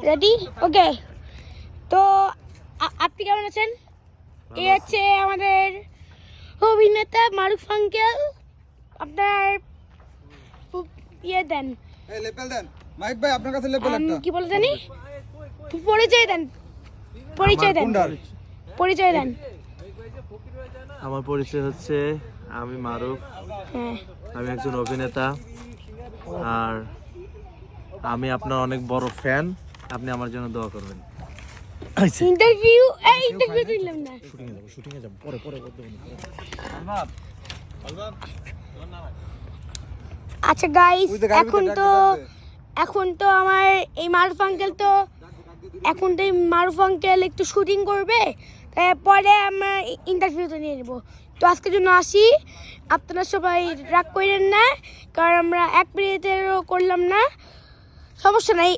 Ready? ওকে। তো আপনি কেমন আছেন? এই হচ্ছে আমাদের অভিনেতা মারুফ আঙ্কেল। আপনার ইয়ে দেন, লেপেল দেন। মাইক ভাই আপনার কাছে লেপেল একটা। কি বলে জানি, পরিচয় দেন, পরিচয় দেন, পরিচয় দেন। আমার পরিচয় হচ্ছে আমি মারুফ। হ্যাঁ, আমি একজন অভিনেতা আর আমি আপনার অনেক বড় ফ্যান। আপনি আমার জন্য দোয়া করবেন। ইন্টারভিউ ইন্টারভিউ দিলাম না। শুটিং এ যাব পরে করতে হবে। আচ্ছা গাইস, এখন তো আমার এই মারুফ আঙ্কেল একটু শুটিং করবে, তারপরে আমরা ইন্টারভিউতে নিয়ে নেবো। তো আজকের জন্য আসি, আপনারা সবাই রাগ করেন না, কারণ আমরা 1 মিনিটেরও করলাম না, সমস্যা নাই।